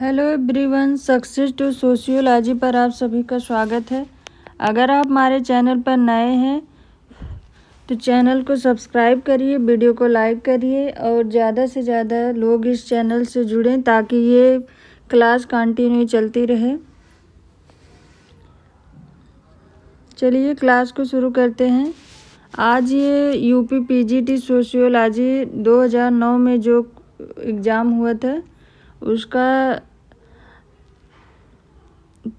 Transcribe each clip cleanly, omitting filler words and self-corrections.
Hello everyone, success to sociology पर आप सभी का स्वागत है। अगर आप हमारे चैनल पर नए हैं तो चैनल को सब्सक्राइब करिए, वीडियो को लाइक करिए और ज़्यादा से ज़्यादा लोग इस चैनल से जुड़ें ताकि ये क्लास कंटिन्यू चलती रहे। चलिए क्लास को शुरू करते हैं। आज ये यूपी पीजीटी सोशियोलॉजी 2009 में जो एग्ज़ाम हुआ था उसका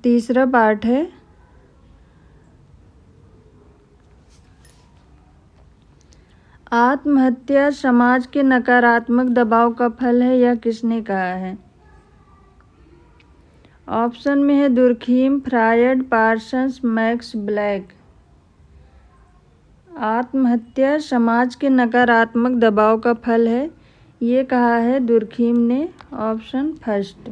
तीसरा पार्ट है। आत्महत्या समाज के नकारात्मक दबाव का फल है, यह किसने कहा है? ऑप्शन में है Durkheim, Freud, Parsons, Max Black. आत्महत्या समाज के नकारात्मक दबाव का फल है, ये कहा है दुर्खीम ने। Option first.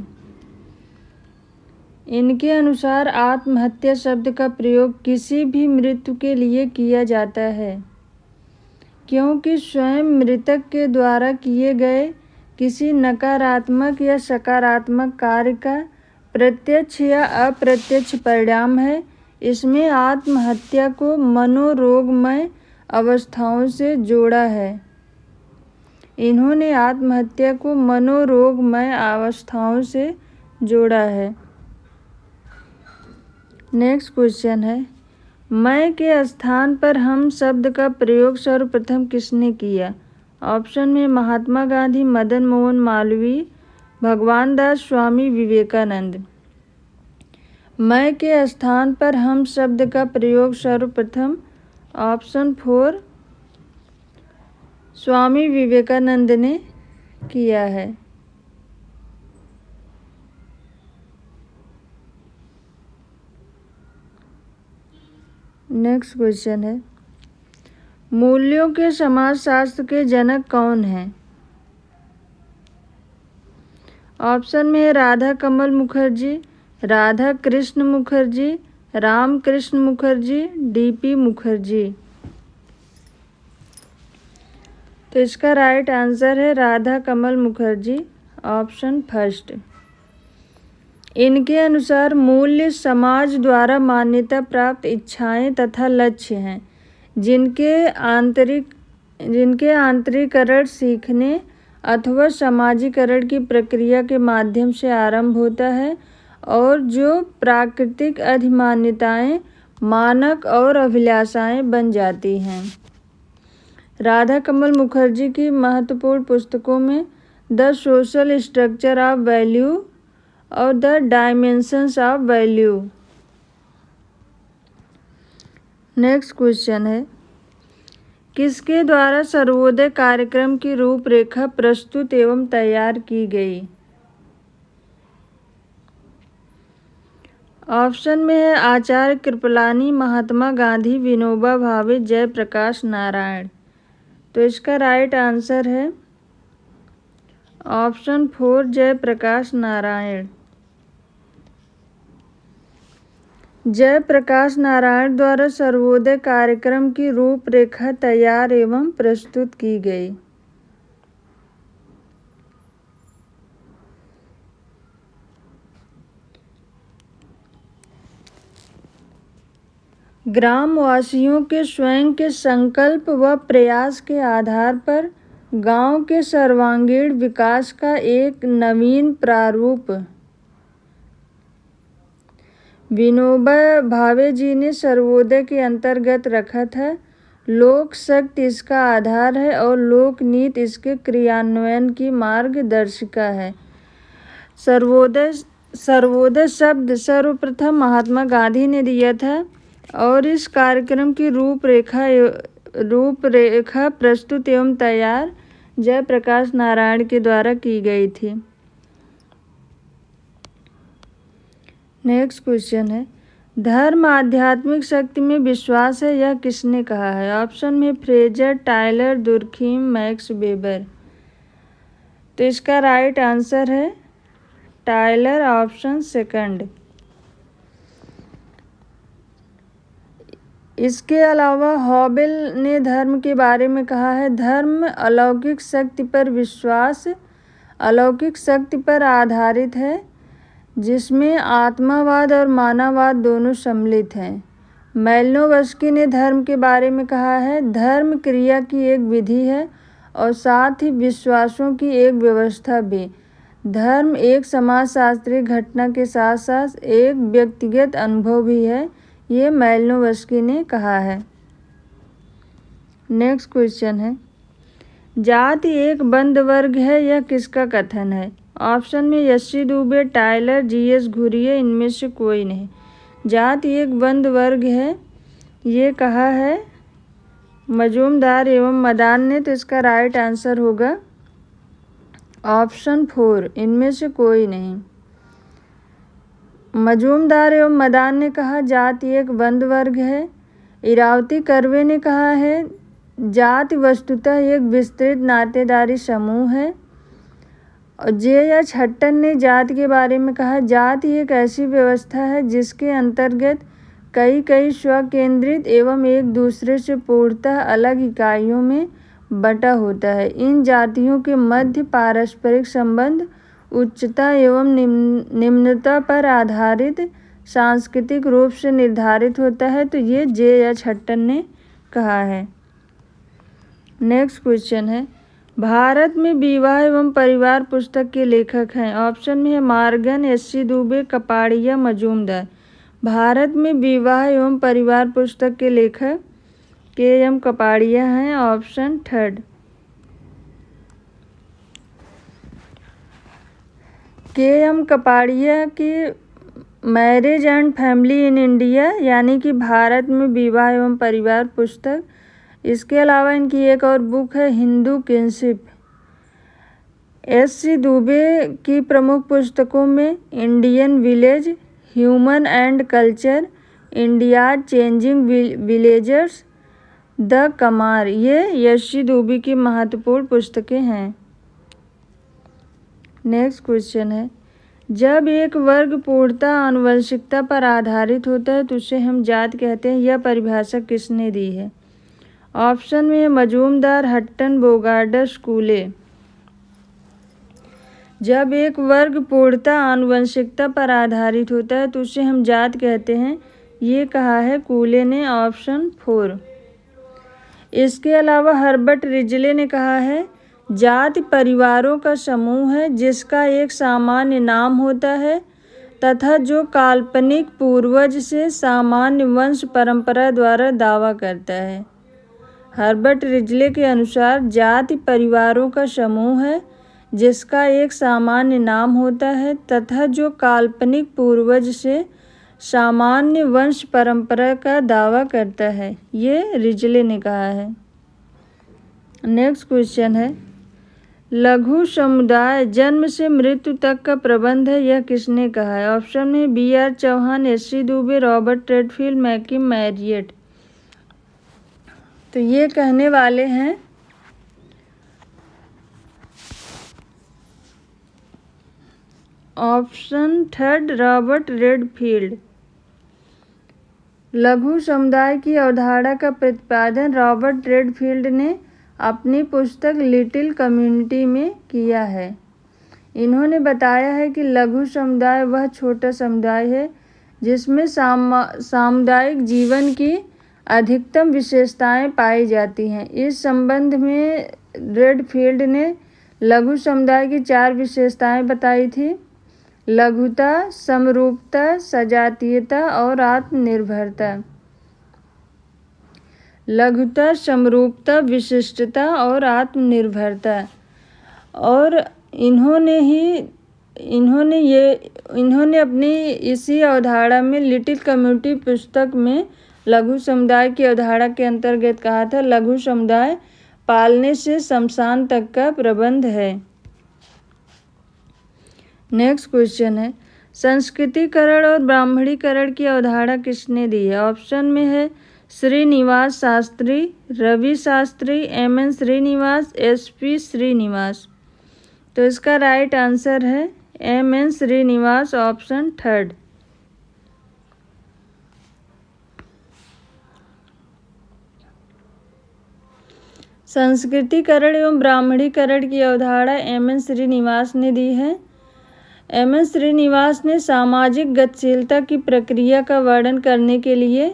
इनके अनुसार आत्महत्या शब्द का प्रयोग किसी भी मृत्यु के लिए किया जाता है क्योंकि स्वयं मृतक के द्वारा किए गए किसी नकारात्मक या सकारात्मक कार्य का प्रत्यक्ष या अप्रत्यक्ष परिणाम है। इसमें आत्महत्या को मनोरोगमय अवस्थाओं से जोड़ा है। इन्होंने आत्महत्या को मनोरोगमय अवस्थाओं से जोड़ा है। नेक्स्ट क्वेश्चन है, मैं के स्थान पर हम शब्द का प्रयोग सर्वप्रथम किसने किया? ऑप्शन में महात्मा गांधी, मदन मोहन मालवीय, भगवान दास, स्वामी विवेकानंद। मैं के स्थान पर हम शब्द का प्रयोग सर्वप्रथम ऑप्शन 4 स्वामी विवेकानंद ने किया है। नेक्स्ट क्वेश्चन है, मूल्यों के समाजशास्त्र के जनक कौन हैं? ऑप्शन में है राधा कमल मुखर्जी, राधा कृष्ण मुखर्जी, राम कृष्ण मुखर्जी, डीपी मुखर्जी। तो इसका राइट आंसर है राधा कमल मुखर्जी। Option first. इनके अनुसार मूल्य समाज द्वारा मान्यता प्राप्त इच्छाएं तथा लक्ष्य हैं जिनके आंतरिकरण सीखने अथवा समाजीकरण की प्रक्रिया के माध्यम से आरंभ होता है और जो प्राकृतिक अधिमान्यताएं, मानक और अभिलाषाएं बन जाती हैं। राधा कमल मुखर्जी की महत्वपूर्ण पुस्तकों में the social structure of value और the dimensions of value. Next question है, किसके द्वारा सर्वोदय कार्यक्रम की रूपरेखा प्रस्तुत एवं तैयार की गई? ऑप्शन में है आचार्य कृपलानी, महात्मा गांधी, विनोबा भावे, जयप्रकाश नारायण। तो इसका राइट आंसर है ऑप्शन 4 जयप्रकाश नारायण। जयप्रकाश नारायण द्वारा सर्वोदय कार्यक्रम की रूपरेखा तैयार एवं प्रस्तुत की गई। ग्रामवासियों के स्वयं के संकल्प व प्रयास के आधार पर गांव के सर्वांगीण विकास का एक नवीन प्रारूप विनोबा भावे जी ने सर्वोदय के अंतर्गत रखा था। लोक शक्ति इसका आधार है और लोक नीति इसके क्रियान्वयन की मार्गदर्शिका है। सर्वोदय शब्द सर्वप्रथम महात्मा गांधी ने दिया था और इस कार्यक्रम की रूपरेखा प्रस्तुत एवं तैयार जयप्रकाश नारायण के द्वारा की गई थी। नेक्स्ट क्वेश्चन है, धर्म आध्यात्मिक शक्ति में विश्वास है, यह किसने कहा है? ऑप्शन में Fraser, Tyler, Durkheim, max weber. तो इसका राइट आंसर है टायलर। Option second. इसके अलावा हॉबेल ने धर्म के बारे में कहा है, धर्म अलौकिक शक्ति पर विश्वास, अलौकिक शक्ति पर आधारित है जिसमें आत्मावाद और मानववाद दोनों सम्मिलित हैं। मैलिनोवस्की ने धर्म के बारे में कहा है, धर्म क्रिया की एक विधि है और साथ ही विश्वासों की एक व्यवस्था भी। धर्म एक समाजशास्त्रीय घटना के साथ साथ एक व्यक्तिगत अनुभव भी है, ये मैलिनोवस्की ने कहा है। नेक्स्ट क्वेश्चन है, जाति एक बंद वर्ग है, यह किसका कथन है? ऑप्शन में यशी दुबे, टायलर, जीएस घुरिये, इनमें से कोई नहीं। जाति एक बंद वर्ग है, ये कहा है मजूमदार एवं मदान ने। तो इसका राइट आंसर होगा ऑप्शन 4, इनमें से कोई नहीं। मजूमदार एवं मदान ने कहा जाति एक बंद वर्ग है। इरावती कर्वे ने कहा है जाति वस्तुतः एक विस्तृत नातेदारी समूह है। और जे.एच. हट्टन ने जाति के बारे में कहा जाति एक ऐसी व्यवस्था है जिसके अंतर्गत कई स्वकेंद्रित एवं एक दूसरे से पूर्णतः अलग इकाइयों में बटा होता है। इन जातियों के मध्य पारस्परिक संबंध उच्चता एवं निम्नता पर आधारित सांस्कृतिक रूप से निर्धारित होता है। तो ये जे.एच. हट्टन ने कहा है। नेक्स्ट क्वेश्चन है, भारत में विवाह एवं परिवार पुस्तक के लेखक हैं। ऑप्शन में है मार्गन, एस.सी. दुबे, कपाड़िया, मजूमदार। भारत में विवाह एवं परिवार पुस्तक के लेखक के.एम. कपाड़िया हैं। ऑप्शन 3। के.एम. कपाड़िया की marriage and family in India यानी कि भारत में विवाह एवं परिवार पुस्तक। इसके अलावा इनकी एक और बुक है हिंदू किनशिप। एस.सी. दुबे की प्रमुख पुस्तकों में Indian village, human and culture, India changing villagers, the Kumar, ये एस.सी. दुबे की महत्वपूर्ण पुस्तकें हैं। नेक्स्ट क्वेश्चन है, जब एक वर्ग पूर्णतः आनुवंशिकता पर आधारित होता है तो उसे हम जाति कहते हैं। यह परिभाषा किसने दी है? ऑप्शन में मजूमदार, हट्टन, बोगार्डर, स्कूले। जब एक वर्ग पूर्णतः आनुवंशिकता पर आधारित होता है तो उसे हम जाति कहते हैं, ये कहा है कूले ने। ऑप्शन 4। इसके अलावा हर्बर्ट रिजले ने कहा है जाति परिवारों का समूह है जिसका एक सामान्य नाम होता है तथा जो काल्पनिक पूर्वज से सामान्य वंश परंपरा द्वारा दावा करता है। हर्बर्ट रिजले के अनुसार जाति परिवारों का समूह है जिसका एक सामान्य नाम होता है तथा जो काल्पनिक पूर्वज से सामान्य वंश परंपरा का दावा करता है, ये रिजले ने कहा है। नेक्स्ट क्वेश्चन है, लघु समुदाय जन्म से मृत्यु तक का प्रबंध है, यह किसने कहा है? ऑप्शन में B R. Chauhan, S C. Dube, Robert Redfield, McKim Marriott. तो ये कहने वाले हैं ऑप्शन 3 रॉबर्ट रेडफील्ड। लघु समुदाय की अवधारणा का प्रतिपादन रॉबर्ट रेडफील्ड ने अपनी पुस्तक लिटिल कम्युनिटी में किया है। इन्होंने बताया है कि लघु समुदाय वह छोटा समुदाय है जिसमें सामुदायिक जीवन की अधिकतम विशेषताएं पाई जाती हैं। इस संबंध में रेडफील्ड ने लघु समुदाय की 4 विशेषताएं बताई थी: लघुता, समरूपता, सजातीयता और आत्मनिर्भरता। लघुता, समरूपता, विशिष्टता और आत्मनिर्भरता। और इन्होंने अपनी इसी अवधारणा में लिटिल कम्युनिटी पुस्तक में लघु समुदाय की अवधारणा के अंतर्गत कहा था लघु समुदाय पालने से शमशान तक का प्रबंध है। नेक्स्ट क्वेश्चन है, संस्कृतिकरण और ब्राह्मणीकरण की अवधारणा किसने दी है? ऑप्शन में है श्रीनिवास शास्त्री, रवि शास्त्री, एम.एन. श्रीनिवास, एस.पी. श्रीनिवास। तो इसका राइट आंसर है एम.एन. श्रीनिवास। ऑप्शन 3। संस्कृतिकरण एवं ब्राह्मणीकरण की अवधारणा एम.एन. श्रीनिवास ने दी है। एम.एस. श्रीनिवास ने सामाजिक गतिशीलता की प्रक्रिया का वर्णन करने के लिए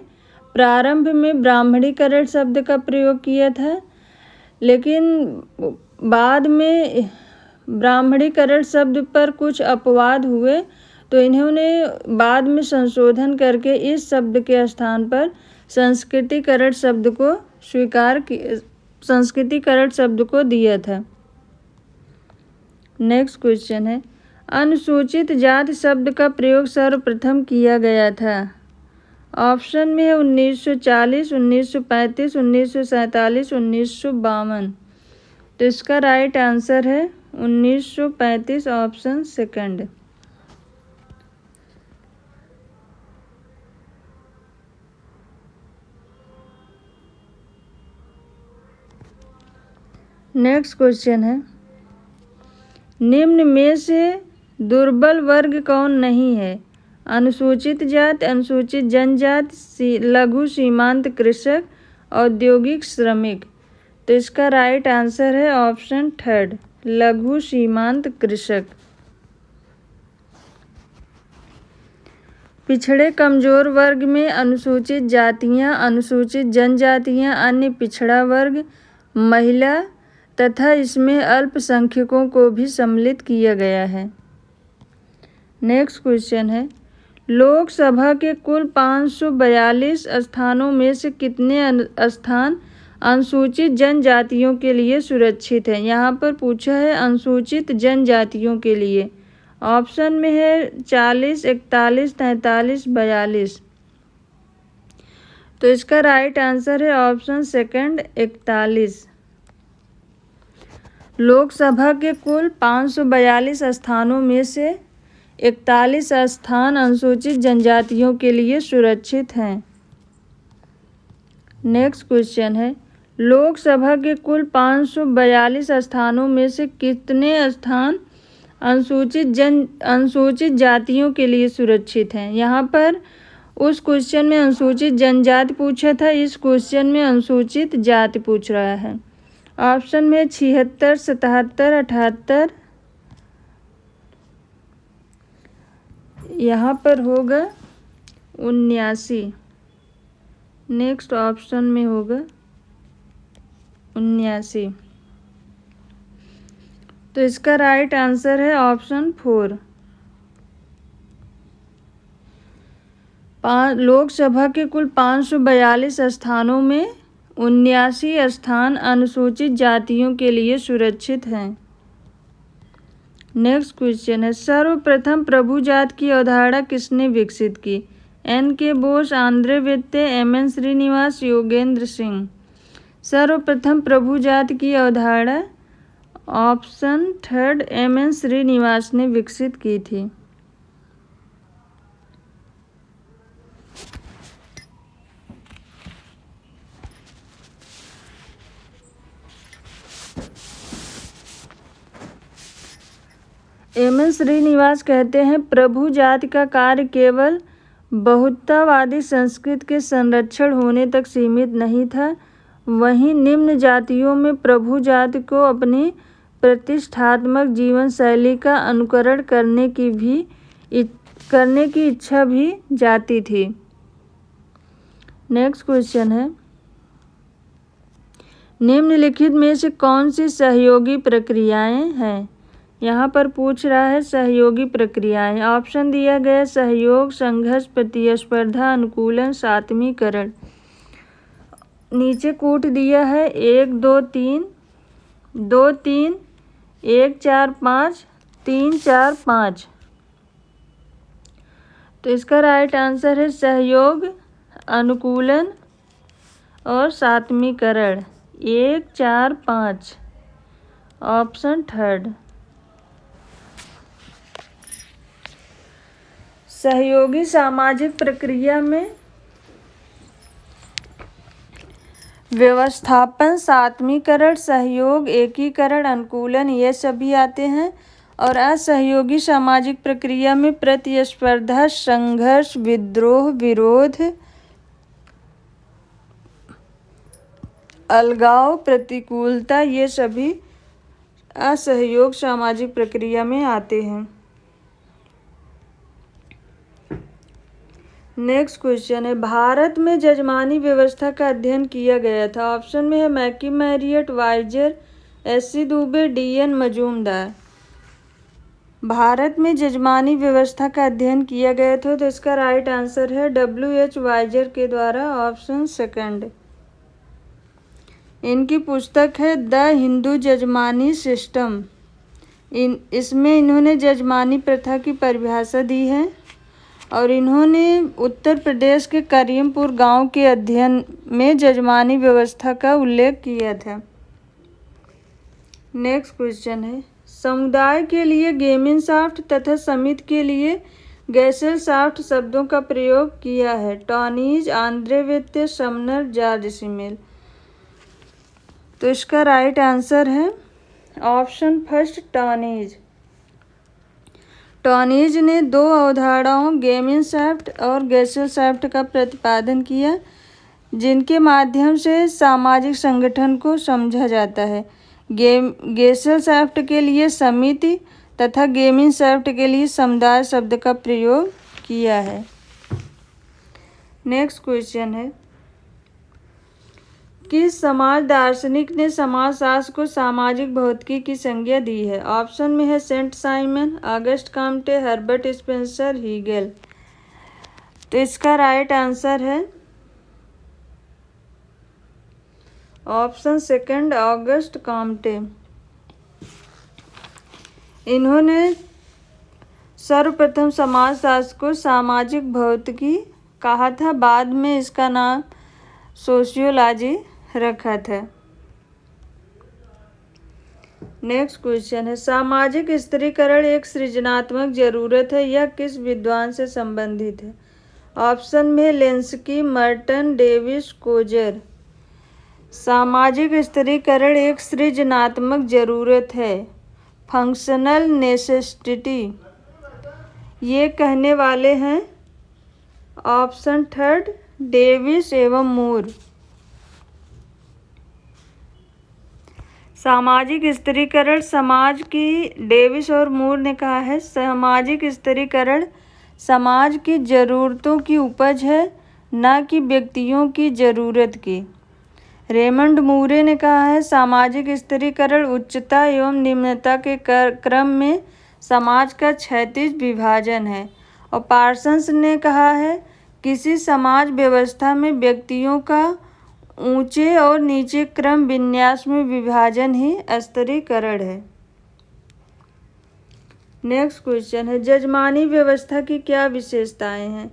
प्रारंभ में ब्राह्मणीकरण शब्द का प्रयोग किया था, लेकिन बाद में ब्राह्मणीकरण शब्द पर कुछ अपवाद हुए तो इन्होंने बाद में संशोधन करके इस शब्द के स्थान पर संस्कृतिकरण शब्द को दिया था। नेक्स्ट क्वेश्चन है, अनुसूचित जाति शब्द का प्रयोग सर्वप्रथम किया गया था। ऑप्शन में है 1940, 1935, 1947, 1952। तो इसका राइट आंसर है 1935, ऑप्शन सेकंड। नेक्स्ट क्वेश्चन है, निम्न में से दुर्बल वर्ग कौन नहीं है? अनुसूचित जाति, अनुसूचित जनजाति, लघु सीमांत कृषक, औद्योगिक श्रमिक। तो इसका राइट आंसर है ऑप्शन थर्ड, लघु सीमांत कृषक। पिछड़े कमजोर वर्ग में अनुसूचित जातियां, अनुसूचित जनजातियां, अन्य पिछड़ा वर्ग, महिला तथा इसमें अल्पसंख्यकों को भी सम्मिलित किया गया है। नेक्स्ट क्वेश्चन है, लोकसभा के कुल 542 स्थानों में से कितने स्थान अनुसूचित जनजातियों के लिए सुरक्षित हैं? यहाँ पर पूछा है अनुसूचित जनजातियों के लिए। ऑप्शन में है 40, 41, 43, 42। तो इसका राइट आंसर है ऑप्शन सेकंड, 41। लोकसभा के कुल 542 स्थानों में से 41 स्थान अनुसूचित जनजातियों के लिए सुरक्षित हैं। नेक्स्ट क्वेश्चन है, लोकसभा के कुल 542 स्थानों में से कितने स्थान अनुसूचित जातियों के लिए सुरक्षित हैं? यहाँ पर उस क्वेश्चन में अनुसूचित जनजाति पूछा था, इस क्वेश्चन में अनुसूचित जाति पूछ रहा है। ऑप्शन में 76, 77, 78। यहाँ पर होगा 79। नेक्स्ट ऑप्शन में होगा 79। तो इसका राइट आंसर है ऑप्शन 4। लोकसभा के कुल 542 स्थानों में 79 स्थान अनुसूचित जातियों के लिए सुरक्षित हैं। नेक्स्ट क्वेश्चन है, सर्वप्रथम प्रभु जात की अवधारणा किसने विकसित की? N.K. बोस, आंद्रे वित्ते, M.N. श्रीनिवास, योगेंद्र सिंह। सर्वप्रथम प्रभु जात की अवधारणा ऑप्शन थर्ड, M.N. श्रीनिवास ने विकसित की थी। M.N. श्रीनिवास कहते हैं, प्रभु जाति का कार्य केवल बहुत्ववादी संस्कृति के संरक्षण होने तक सीमित नहीं था, वहीं निम्न जातियों में प्रभु जाति को अपनी प्रतिष्ठात्मक जीवन शैली का अनुकरण करने की इच्छा भी जाती थी। नेक्स्ट क्वेश्चन है, निम्नलिखित में से कौन सी सहयोगी प्रक्रियाएं हैं? यहाँ पर पूछ रहा है सहयोगी प्रक्रियाएं। ऑप्शन दिया गया सहयोग, संघर्ष, प्रतिस्पर्धा, अनुकूलन, सात्मीकरण। नीचे कूट दिया है 1, 2, 3, 2, 3, 1, 4, 5, 3, 4, 5। तो इसका राइट आंसर है सहयोग, अनुकूलन और सात्मीकरण। 1, 4, 5, ऑप्शन थर्ड। सहयोगी सामाजिक प्रक्रिया में व्यवस्थापन, सात्मीकरण, सहयोग, एकीकरण, अनुकूलन ये सभी आते हैं। और असहयोगी सामाजिक प्रक्रिया में प्रतिस्पर्धा, संघर्ष, विद्रोह, विरोध, अलगाव, प्रतिकूलता ये सभी असहयोग सामाजिक प्रक्रिया में आते हैं। नेक्स्ट क्वेश्चन है, भारत में जजमानी व्यवस्था का अध्ययन किया गया था। ऑप्शन में है McKim Marriott, Wiser, S C. Dube, D N. Majumdar. भारत में जजमानी व्यवस्था का अध्ययन किया गया था, तो इसका राइट आंसर है W.H. वाइजर के द्वारा, ऑप्शन सेकंड। इनकी पुस्तक है द हिंदू जजमानी सिस्टम। इसमें इन्होंने जजमानी प्रथा की परिभाषा दी है और इन्होंने उत्तर प्रदेश के करीमपुर गांव के अध्ययन में जजमानी व्यवस्था का उल्लेख किया था। नेक्स्ट क्वेश्चन है, समुदाय के लिए गेमिनसाफ्ट तथा समिति के लिए गैसेलसाफ्ट शब्दों का प्रयोग किया है। टॉनीज, आंद्रे वेत्ते, समनर, जॉर्ज सिमेल। तो इसका राइट आंसर है ऑप्शन फर्स्ट, टॉनीज। टॉनीज ने दो अवधारणाओं गेमिनसाफ्ट और गैसेलसाफ्ट का प्रतिपादन किया, जिनके माध्यम से सामाजिक संगठन को समझा जाता है। गैसेलसाफ्ट के लिए समिति तथा गेमिनसाफ्ट के लिए समुदाय शब्द का प्रयोग किया है। नेक्स्ट क्वेश्चन है, किस समाज दार्शनिक ने समाजशास्त्र को सामाजिक भौतिकी की संज्ञा दी है। ऑप्शन में है Saint Simon, Auguste Comte, Herbert Spencer, Hegel. तो इसका राइट आंसर है ऑप्शन सेकंड, अगस्ट काम्टे। इन्होंने सर्वप्रथम समाजशास्त्र को सामाजिक भौतिकी कहा था, बाद में इसका नाम सोशियोलॉजी रखा था। नेक्स्ट क्वेश्चन है, सामाजिक स्त्रीकरण एक सृजनात्मक जरूरत है, यह किस विद्वान से संबंधित है। ऑप्शन में लेंस्की, मर्टन, डेविस, कोजर। सामाजिक स्त्रीकरण एक सृजनात्मक जरूरत है, फंक्शनल नेसेसिटी, ये कहने वाले हैं ऑप्शन थर्ड, डेविस एवं मूर। सामाजिक स्त्रीकरण समाज की, डेविस और मूर ने कहा है, सामाजिक स्त्रीकरण समाज की जरूरतों की उपज है, न कि व्यक्तियों की जरूरत की। रेमंड मूरे ने कहा है, सामाजिक स्त्रीकरण उच्चता एवं निम्नता के क्रम में समाज का क्षैतिज विभाजन है। और पार्सन्स ने कहा है, किसी समाज व्यवस्था में व्यक्तियों का ऊंचे और नीचे क्रम विन्यास में विभाजन ही स्त्रीकरण है। नेक्स्ट क्वेश्चन है, जजमानी व्यवस्था की क्या विशेषताएं हैं।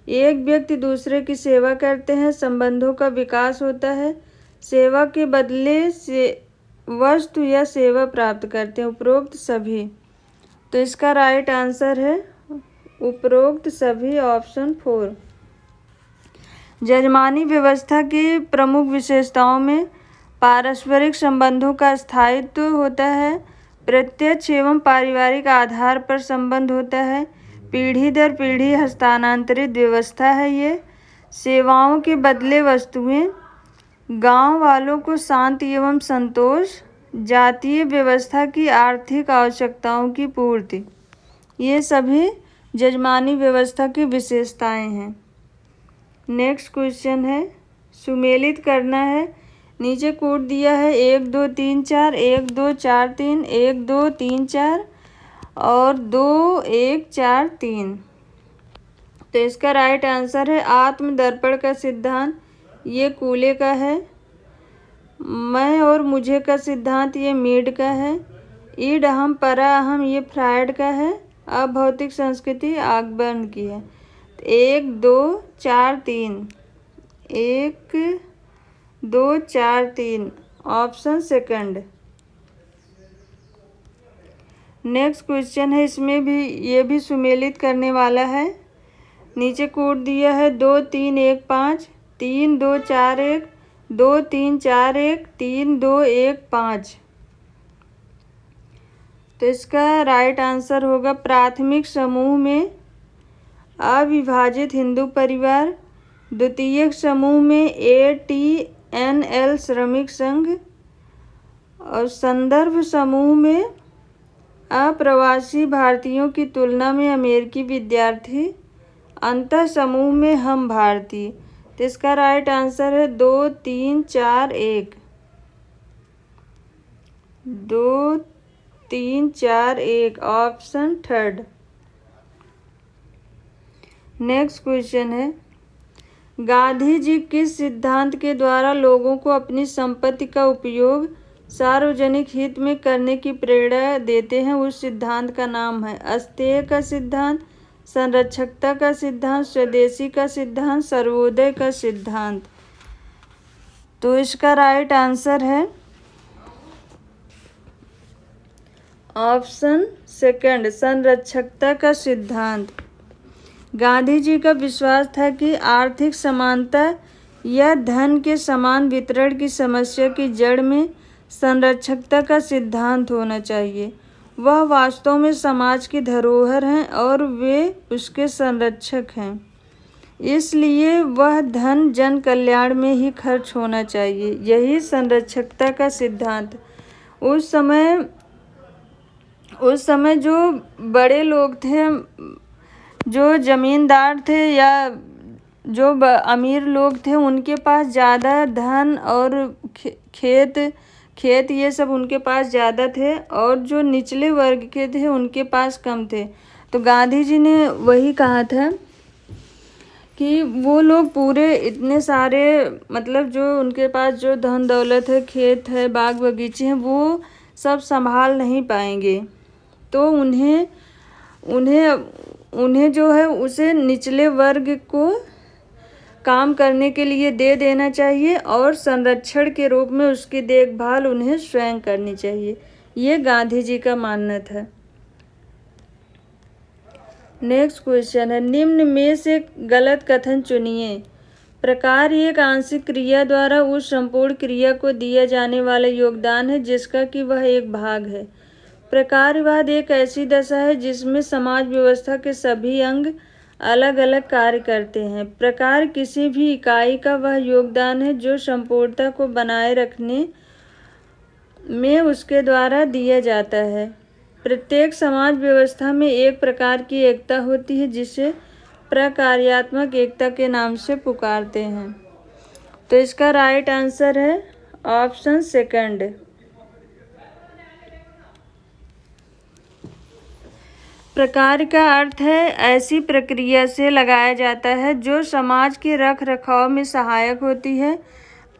एक व्यक्ति दूसरे की सेवा करते हैं, संबंधों का विकास होता है, सेवा के बदले से वस्तु या सेवा प्राप्त करते हैं, उपरोक्त सभी। तो इसका राइट आंसर है उपरोक्त सभी, ऑप्शन 4। जजमानी व्यवस्था की प्रमुख विशेषताओं में पारस्परिक संबंधों का स्थायित्व होता है, प्रत्यक्ष एवं पारिवारिक आधार पर संबंध होता है, पीढ़ी दर पीढ़ी हस्तांतरित व्यवस्था है ये, सेवाओं के बदले वस्तुएं, गांव वालों को शांति एवं संतोष, जातीय व्यवस्था की आर्थिक आवश्यकताओं की पूर्ति, ये सभी जजमानी व्यवस्था की विशेषताएं हैं। नेक्स्ट क्वेश्चन है, सुमेलित करना है। नीचे कोड दिया है 1 2 3 4, 1 2 4 3, 1 2 3 4 और 2 1 4 3। तो इसका राइट आंसर है आत्मदर्पण का सिद्धांत, ये कूले का है। मैं और मुझे का सिद्धांत ये मीड का है। ईड अहम परा अहम ये फ्रायड का है। अभौतिक संस्कृति आगबर्न की है। 1 2 4 3, 1 2 4 3, ऑप्शन सेकंड। नेक्स्ट क्वेश्चन है, इसमें भी ये भी सुमेलित करने वाला है। नीचे कोड दिया है 2 3 1 5, 3 2 4 1, 2 3 4 1, 3 2 1 5। तो इसका राइट आंसर होगा प्राथमिक समूह में अविभाजित हिंदू परिवार, द्वितीयक समूह में ATNL श्रमिक संघ और संदर्भ समूह में अप्रवासी भारतीयों की तुलना में अमेरिकी विद्यार्थी अंतः समूह में हम भारतीय। तो इसका राइट आंसर है 2 3 4 1। 2 3 4 1 ऑप्शन थर्ड। नेक्स्ट क्वेश्चन है, गांधी जी किस सिद्धांत के द्वारा लोगों को अपनी संपत्ति का उपयोग सार्वजनिक हित में करने की प्रेरणा देते हैं? उस सिद्धांत का नाम है अस्तेय का सिद्धांत, संरक्षकता का सिद्धांत, स्वदेशी का सिद्धांत, सर्वोदय का सिद्धांत। तो इसका राइट आंसर है ऑप्शन सेकंड, संरक्षकता का सिद्धांत। गांधी जी का विश्वास था कि आर्थिक समानता या धन के समान वितरण की समस्या की जड़ में संरक्षकता का सिद्धांत होना चाहिए। वह वास्तव में समाज की धरोहर हैं और वे उसके संरक्षक हैं। इसलिए वह धन जन कल्याण में ही खर्च होना चाहिए। यही संरक्षकता का सिद्धांत। उस समय जो बड़े लोग थे, जो जमींदार थे या जो अमीर लोग थे, उनके पास ज़्यादा धन और खेत ये सब उनके पास ज़्यादा थे, और जो निचले वर्ग के थे उनके पास कम थे। तो गांधी जी ने वही कहा था कि वो लोग पूरे इतने सारे, मतलब जो उनके पास जो धन दौलत है, खेत है, बाग बगीचे हैं, वो सब संभाल नहीं पाएंगे। तो उन्हें जो है उसे निचले वर्ग को काम करने के लिए दे देना चाहिए और संरक्षण के रूप में उसकी देखभाल उन्हें स्वयं करनी चाहिए। ये गांधी जी का मानना था। नेक्स्ट क्वेश्चन है, निम्न में से गलत कथन चुनिए। प्रकार एक आंशिक क्रिया द्वारा उस संपूर्ण क्रिया को दिया जाने वाला योगदान है जिसका कि वह एक भाग है। प्रकारवाद एक ऐसी दशा है जिसमें समाज व्यवस्था के सभी अंग अलग अलग कार्य करते हैं। प्रकार किसी भी इकाई का वह योगदान है जो संपूर्णता को बनाए रखने में उसके द्वारा दिया जाता है। प्रत्येक समाज व्यवस्था में एक प्रकार की एकता होती है जिसे प्रकार्यात्मक एकता के नाम से पुकारते हैं। तो इसका राइट आंसर है ऑप्शन सेकंड। प्रकार का अर्थ है ऐसी प्रक्रिया से लगाया जाता है जो समाज के रख रखाव में सहायक होती है।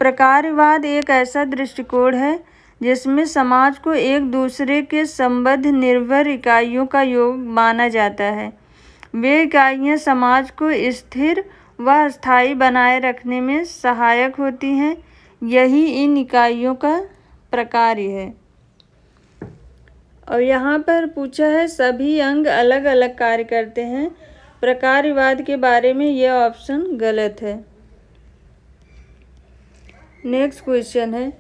प्रकारवाद एक ऐसा दृष्टिकोण है जिसमें समाज को एक दूसरे के संबद्ध निर्भर इकाइयों का योग माना जाता है। वे इकाइयाँ समाज को स्थिर व स्थायी बनाए रखने में सहायक होती हैं। यही इन इकाइयों का प्रकार्य है। और यहाँ पर पूछा है सभी अंग अलग अलग कार्य करते हैं। प्रकारवाद के बारे में यह ऑप्शन गलत है। नेक्स्ट क्वेश्चन है,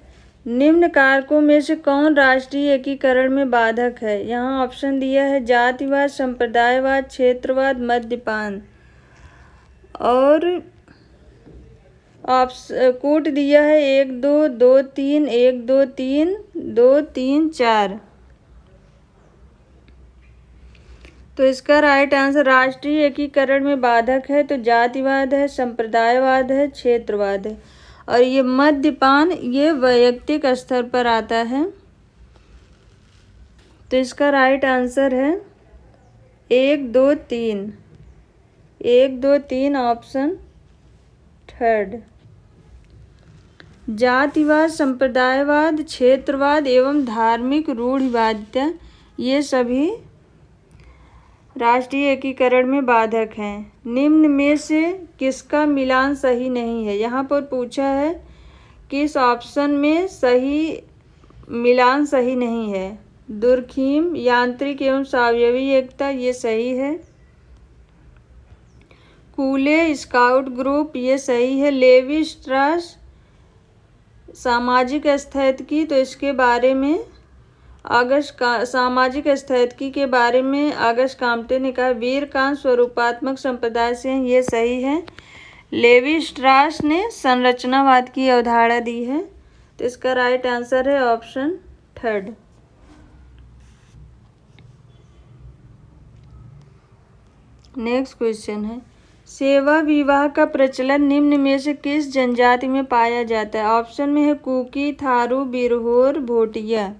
निम्न कारकों में से कौन राष्ट्रीय एकीकरण में बाधक है? यहाँ ऑप्शन दिया है जातिवाद, संप्रदायवाद, क्षेत्रवाद, मद्यपान। और कूट दिया है 1 2 2 3 1 2 3 2 3 4। तो इसका राइट आंसर राष्ट्रीय एकीकरण में बाधक है तो जातिवाद है, संप्रदायवाद है, क्षेत्रवाद है। और ये मद्यपान ये वैयक्तिक स्तर पर आता है। तो इसका राइट आंसर है 1 2 3 1 2 3 ऑप्शन थर्ड। जातिवाद, संप्रदायवाद, क्षेत्रवाद एवं धार्मिक रूढ़िवादिता ये सभी राष्ट्रीय एकीकरण में बाधक हैं। निम्न में से किसका मिलान सही नहीं है? यहाँ पर पूछा है किस ऑप्शन में सही मिलान सही नहीं है। दुर्खीम, यांत्रिक एवं सावयवी एकता ये सही है। कूले स्काउट ग्रुप ये सही है। लेवी स्ट्रास सामाजिक स्थैतिकी, तो इसके बारे में सामाजिक स्थैतिकी के बारे में अगस्ट काम्टे ने कहा। वीरकांत स्वरूपात्मक संप्रदाय से ये सही है। लेवी स्ट्रास ने संरचनावाद की अवधारणा दी है। तो इसका राइट आंसर है ऑप्शन थर्ड। नेक्स्ट क्वेश्चन है, सेवा विवाह का प्रचलन निम्न में से किस जनजाति में पाया जाता है? ऑप्शन में है कुकी, थारू, बिरहोर, भोटिया।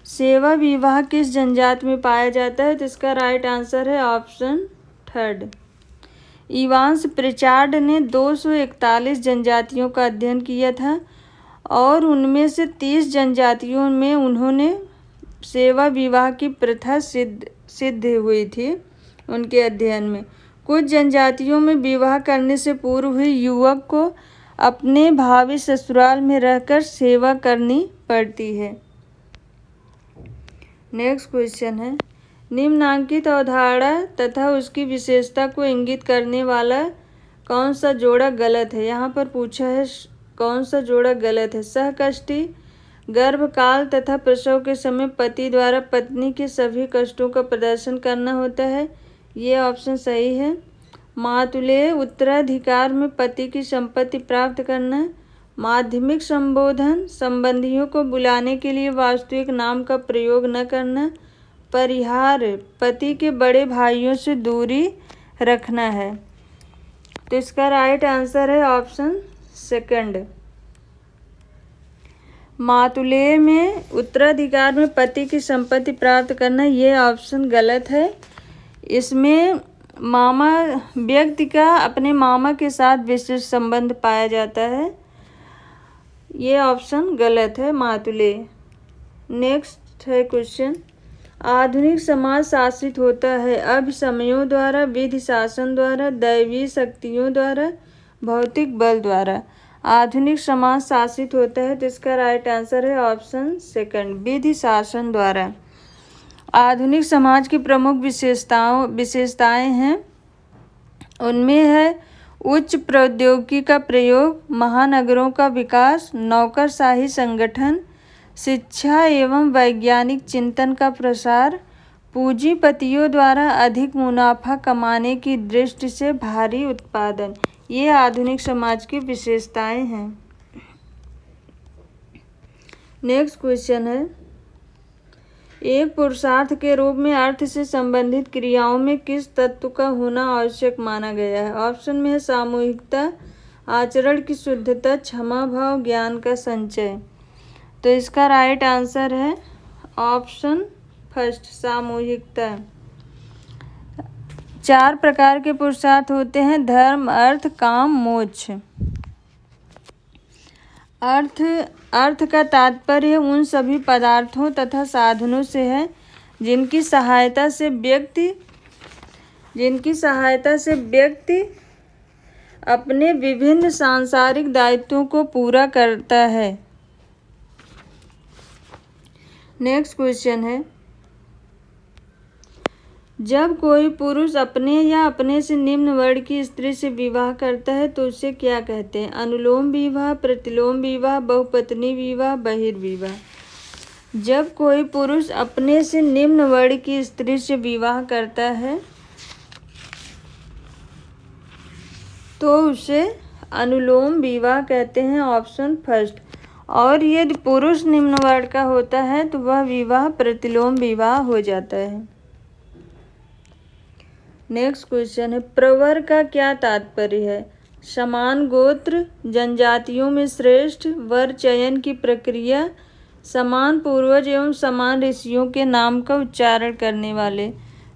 सेवा विवाह किस जनजाति में पाया जाता है? तो इसका राइट आंसर है ऑप्शन थर्ड। इवांस प्रिचार्ड ने 241 जनजातियों का अध्ययन किया था और उनमें से 30 जनजातियों में उन्होंने सेवा विवाह की प्रथा सिद्ध हुई थी उनके अध्ययन में। कुछ जनजातियों में विवाह करने से पूर्व ही युवक को अपने भावी ससुराल में रहकर सेवा करनी पड़ती है। नेक्स्ट क्वेश्चन है, निम्नांकित अवधारणा तथा उसकी विशेषता को इंगित करने वाला कौन सा जोड़ा गलत है? यहाँ पर पूछा है कौन सा जोड़ा गलत है। सहकष्टी गर्भकाल तथा प्रसव के समय पति द्वारा पत्नी के सभी कष्टों का प्रदर्शन करना होता है, ये ऑप्शन सही है। मातुलेय उत्तराधिकार में पति की संपत्ति प्राप्त करना। माध्यमिक संबोधन संबंधियों को बुलाने के लिए वास्तविक नाम का प्रयोग न करना। परिहार पति के बड़े भाइयों से दूरी रखना है। तो इसका राइट आंसर है ऑप्शन सेकंड। मातुलेय में उत्तराधिकार में पति की संपत्ति प्राप्त करना, ये ऑप्शन गलत है। इसमें मामा व्यक्ति का अपने मामा के साथ विशेष संबंध पाया जाता है, ये ऑप्शन गलत है मातुलेय। नेक्स्ट है क्वेश्चन, आधुनिक समाज शासित होता है अभिसमयों द्वारा, विधि शासन द्वारा, दैवीय शक्तियों द्वारा, भौतिक बल द्वारा। आधुनिक समाज शासित होता है तो इसका राइट आंसर है ऑप्शन सेकंड, विधि शासन द्वारा। आधुनिक समाज की प्रमुख विशेषताएं हैं, उनमें है उच्च प्रौद्योगिकी का प्रयोग, महानगरों का विकास, नौकरशाही संगठन, शिक्षा एवं वैज्ञानिक चिंतन का प्रसार, पूंजीपतियों द्वारा अधिक मुनाफा कमाने की दृष्टि से भारी उत्पादन। ये आधुनिक समाज की विशेषताएं हैं। नेक्स्ट क्वेश्चन है, एक पुरुषार्थ के रूप में अर्थ से संबंधित क्रियाओं में किस तत्व का होना आवश्यक माना गया है? ऑप्शन में है सामूहिकता, आचरण की शुद्धता, क्षमा भाव, ज्ञान का संचय। तो इसका राइट आंसर है ऑप्शन फर्स्ट, सामूहिकता। 4 प्रकार के पुरुषार्थ होते हैं, धर्म, अर्थ, काम, मोक्ष। अर्थ का तात्पर्य उन सभी पदार्थों तथा साधनों से है जिनकी सहायता से व्यक्ति अपने विभिन्न सांसारिक दायित्वों को पूरा करता है। नेक्स्ट क्वेश्चन है, जब कोई पुरुष अपने या अपने से निम्न वर्ण की स्त्री से विवाह करता है तो उसे क्या कहते हैं? अनुलोम विवाह, प्रतिलोम विवाह, बहुपत्नी विवाह, बहिर्विवाह। जब कोई पुरुष अपने से निम्न वर्ण की स्त्री से विवाह करता है तो उसे अनुलोम विवाह कहते हैं, ऑप्शन फर्स्ट। और यदि पुरुष निम्न वर्ण का होता है तो वह विवाह प्रतिलोम विवाह हो जाता है। नेक्स्ट क्वेश्चन है, प्रवर का क्या तात्पर्य है? समान गोत्र, जनजातियों में श्रेष्ठ, वर चयन की प्रक्रिया, समान पूर्वज एवं समान ऋषियों के नाम का उच्चारण करने वाले।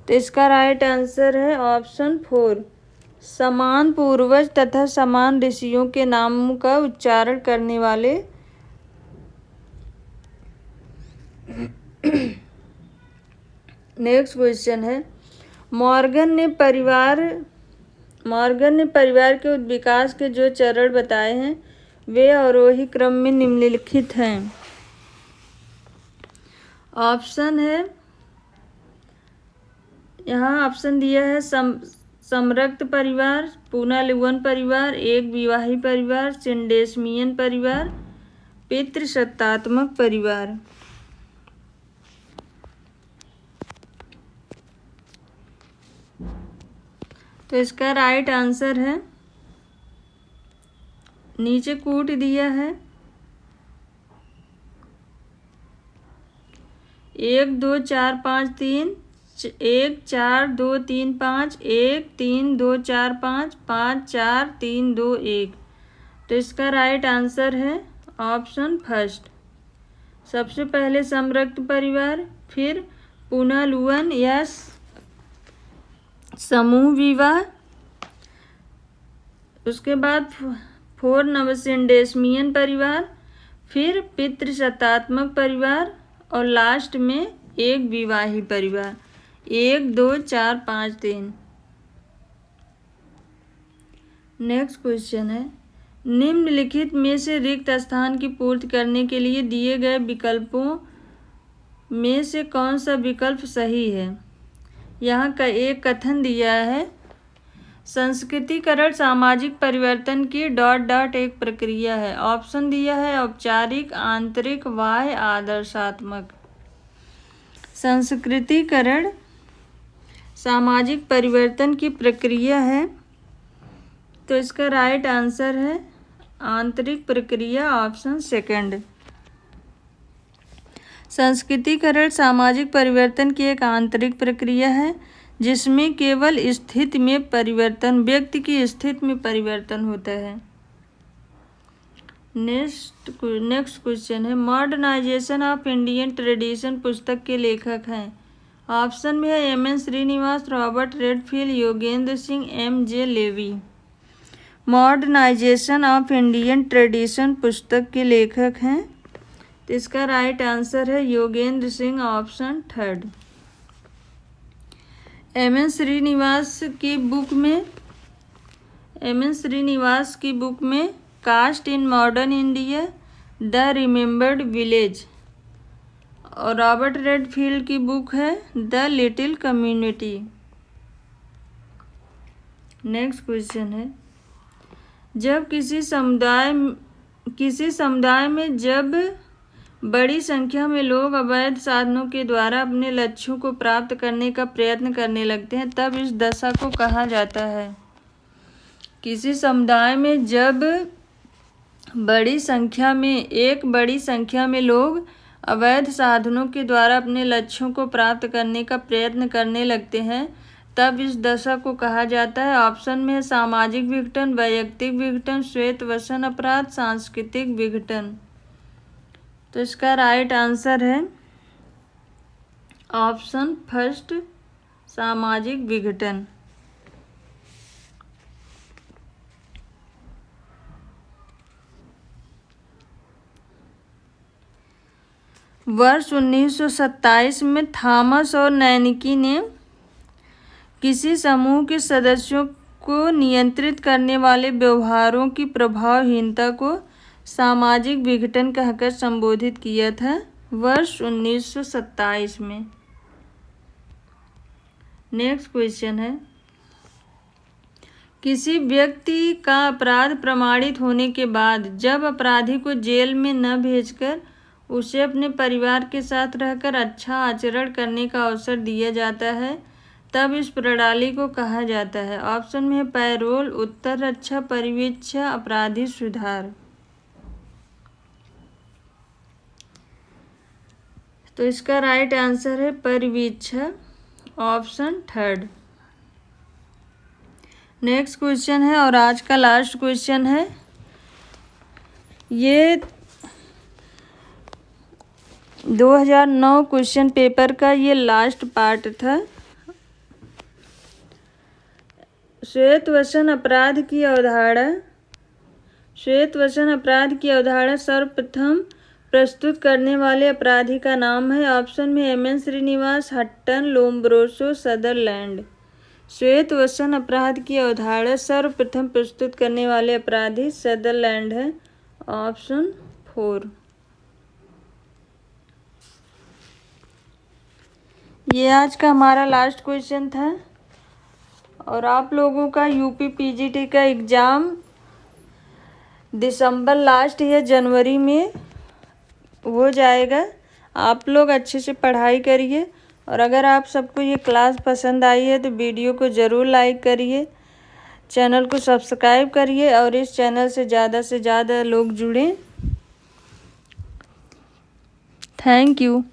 तो इसका राइट आंसर है ऑप्शन 4, समान पूर्वज तथा समान ऋषियों के नाम का उच्चारण करने वाले। नेक्स्ट क्वेश्चन है, मॉर्गन ने परिवार के विकास के जो चरण बताए हैं वे अवरोही क्रम में निम्नलिखित हैं। ऑप्शन है, यहाँ ऑप्शन दिया है समरक्त परिवार, पुनर्लिवन परिवार, एक विवाही परिवार, सिंडेस्मियन परिवार, पितृसत्तात्मक परिवार। तो इसका राइट आंसर है, नीचे कूट दिया है 1 2 4 5 3 1 4 2 3 5, 1 3 2 4 5, 5 4 3 2 1। तो इसका राइट आंसर है ऑप्शन फर्स्ट। सबसे पहले समरक्त परिवार, फिर पुनर्लुवन या समूह विवाह, उसके बाद 4 नवसिंडेस्मियन परिवार, फिर पितृसत्तात्मक परिवार और लास्ट में एक विवाही परिवार। 1 2 4 5 3। नेक्स्ट क्वेश्चन है, निम्नलिखित में से रिक्त स्थान की पूर्ति करने के लिए दिए गए विकल्पों में से कौन सा विकल्प सही है। यहाँ का एक कथन दिया है, संस्कृतिकरण सामाजिक परिवर्तन की ... एक प्रक्रिया है। ऑप्शन दिया है औपचारिक, आंतरिक, बाह्य, आदर्शात्मक। संस्कृतिकरण सामाजिक परिवर्तन की प्रक्रिया है, तो इसका राइट आंसर है आंतरिक प्रक्रिया, ऑप्शन सेकंड। संस्कृतिकरण सामाजिक परिवर्तन की एक आंतरिक प्रक्रिया है जिसमें केवल स्थिति में परिवर्तन, व्यक्ति की स्थिति में परिवर्तन होता है। नेक्स्ट क्वेश्चन है, मॉडर्नाइजेशन ऑफ इंडियन ट्रेडिशन पुस्तक के लेखक हैं। ऑप्शन में है M N Srinivas, Robert Redfield, Yogendra Singh, M J Levy. Modernisation of Indian tradition पुस्तक के लेखक हैं, तो इसका राइट आंसर है Yogendra Singh, option third. M N Srinivas की बुक में caste in modern India, the remembered village, और रॉबर्ट रेडफील्ड की बुक है the little community. Next question है, जब किसी समुदाय में जब बड़ी संख्या में लोग अवैध साधनों के द्वारा अपने लक्ष्यों को प्राप्त करने का प्रयत्न करने लगते हैं, तब इस दशा को कहा जाता है। किसी समुदाय में जब बड़ी संख्या में लोग अवैध साधनों के द्वारा अपने लक्ष्यों को प्राप्त करने का प्रयत्न करने लगते हैं, तब इस दशा को कहा जाता है। ऑप्शन में सामाजिक विघटन, वैयक्तिक विघटन, श्वेतवसन अपराध, सांस्कृतिक विघटन। तो इसका राइट आंसर है ऑप्शन फर्स्ट, सामाजिक विघटन। वर्ष 1927 में थॉमस और नैनिकी ने किसी समूह के सदस्यों को नियंत्रित करने वाले व्यवहारों की प्रभावहीनता को सामाजिक विघटन कहकर संबोधित किया था, वर्ष 1927 में। नेक्स्ट क्वेश्चन है, किसी व्यक्ति का अपराध प्रमाणित होने के बाद जब अपराधी को जेल में न भेजकर उसे अपने परिवार के साथ रहकर अच्छा आचरण करने का अवसर दिया जाता है, तब इस प्रणाली को कहा जाता है। ऑप्शन में है पैरोल, उत्तर रक्षा, परिवीक्षा, अपराधी सुधार। तो इसका राइट आंसर है परिवीक्षा, ऑप्शन थर्ड। नेक्स्ट क्वेश्चन है और आज का लास्ट क्वेश्चन है, ये 2009 क्वेश्चन पेपर का ये लास्ट पार्ट था। श्वेतवसन अपराध की अवधारणा सर्वप्रथम प्रस्तुत करने वाले अपराधी का नाम है। ऑप्शन में M N Srinivas, Hutton, Lombroso, Sutherland. श्वेतवसन अपराध की अवधारणा सर्वप्रथम प्रस्तुत करने वाले अपराधी सदरलैंड है, ऑप्शन 4। ये आज का हमारा लास्ट क्वेश्चन था और आप लोगों का यूपी पीजीटी का एग्ज़ाम दिसंबर लास्ट या जनवरी में हो जाएगा। आप लोग अच्छे से पढ़ाई करिए और अगर आप सबको ये क्लास पसंद आई है तो वीडियो को ज़रूर लाइक करिए, चैनल को सब्सक्राइब करिए और इस चैनल से ज़्यादा लोग जुड़ें। Thank you.